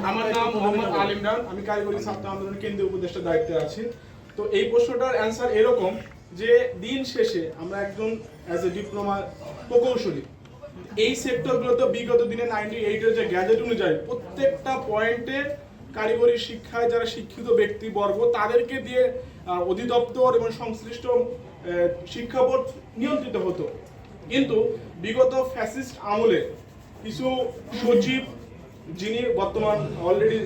আমার নাম মোহাম্মদ আল ইমরান, আমি কারিগরি ছাত্র আন্দোলন কেন্দ্রীয় উপদেষ্টার দায়িত্বে আছি। তো এই প্রশ্নটার অ্যান্সার এরকম যে দিন শেষে আমরা একজন অ্যাজ এ ডিপ্লোমা প্রকৌশলী এই সেক্টরগুলোতে বিগত দিনে 98-এর যে গ্যাজেট অনুযায়ী প্রত্যেকটা পয়েন্টে কারিগরি শিক্ষায় যারা শিক্ষিত ব্যক্তিবর্গ তাদেরকে দিয়ে অধিদপ্তর এবং সংশ্লিষ্ট শিক্ষা বোর্ড নিয়ন্ত্রিত হতো। কিন্তু বিগত ফ্যাসিস্ট আমলে কিছু সচিব যিনি বর্তমান অলরেডি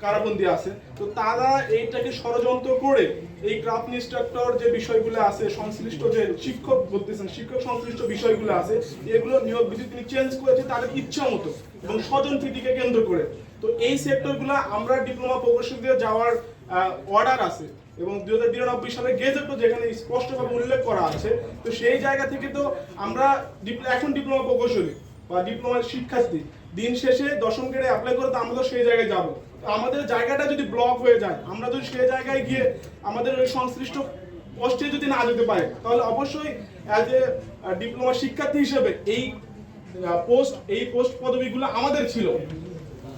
কারাবন্দী আছে, তো তারা এইটাকে ষড়যন্ত্র করে এই ক্রাফট ইনস্ট্রাক্টর যে বিষয়গুলো আছে, সংশ্লিষ্ট যে শিক্ষক বলতেছেন শিক্ষক সংশ্লিষ্ট বিষয়গুলো আছে, এগুলো নিয়োগ বিধি তিনি চেঞ্জ করেছে তাদের ইচ্ছা মতো এবং স্বজন প্রীতিকে কেন্দ্র করে। তো এই সেক্টরগুলো আমরা ডিপ্লোমা প্রকৌশলীতে যাওয়ার অর্ডার আছে এবং 2092 সালে গেজেটও যেখানে স্পষ্টভাবে উল্লেখ করা আছে। তো সেই জায়গা থেকে তো আমরা এখন ডিপ্লোমা প্রকৌশলী বা ডিপ্লোমার শিক্ষার্থী দিন শেষে দশম গ্রেডে অ্যাপ্লাই করে তো আমরা তো সেই জায়গায় যাব। আমাদের জায়গাটা যদি ব্লক হয়ে যায়, আমরা যদি সেই জায়গায় গিয়ে আমাদের ওই সংশ্লিষ্ট পোস্টে যদি না যেতে পারি, তাহলে অবশ্যই অ্যাজ এ ডিপ্লোমা শিক্ষার্থী হিসেবে এই পোস্ট পদবিগুলো আমাদের ছিল।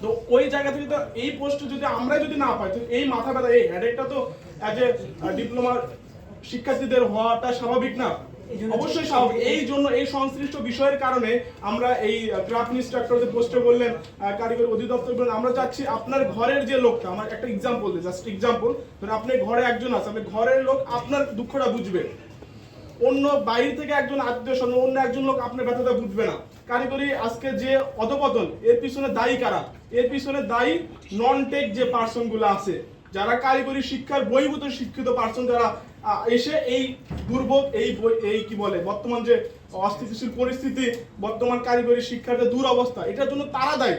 তো ওই জায়গা থেকে তো এই পোস্টে যদি আমরাই যদি না পাই, তো এই মাথা ব্যথা এই হেডেকটা তো অ্যাজ এ ডিপ্লোমার শিক্ষার্থীদের হওয়াটা স্বাভাবিক না? অবশ্যই স্বাভাবিক। এই জন্য এই সংশ্লিষ্ট বিষয়ের কারণে আমরা এই ক্রাফট ইনস্ট্রাক্টরদের পোস্টে বললেন কারিগরি অধিদপ্তর বললেন, আমরা চাচ্ছি আপনার ঘরের যে লোকটা, আমার একটা এক্সাম্পল দিই, জাস্ট এক্সাম্পল, ধরুন আপনার ঘরে একজন আছে, আপনার ঘরের লোক আপনার দুঃখটা বুঝবে, অন্য বাইরে থেকে একজন আত্মীয় স্বজন অন্য একজন লোক আপনার ব্যথাটা বুঝবে না। কারিগরি আজকে যে অধপতন, এর পিছনে দায়ী কারা? এর পিছনে দায়ী নন টেক যে পার্সন গুলো আছে, যারা কারিগরি শিক্ষার বহির্ভূত শিক্ষিত পার্সন, যারা এসে এই দুর্ভোগ এই কি বলে বর্তমান যে অস্থিতিশীল পরিস্থিতি, বর্তমান কারিগরি শিক্ষার যে দুরবস্থা, এটার জন্য তারা দায়ী।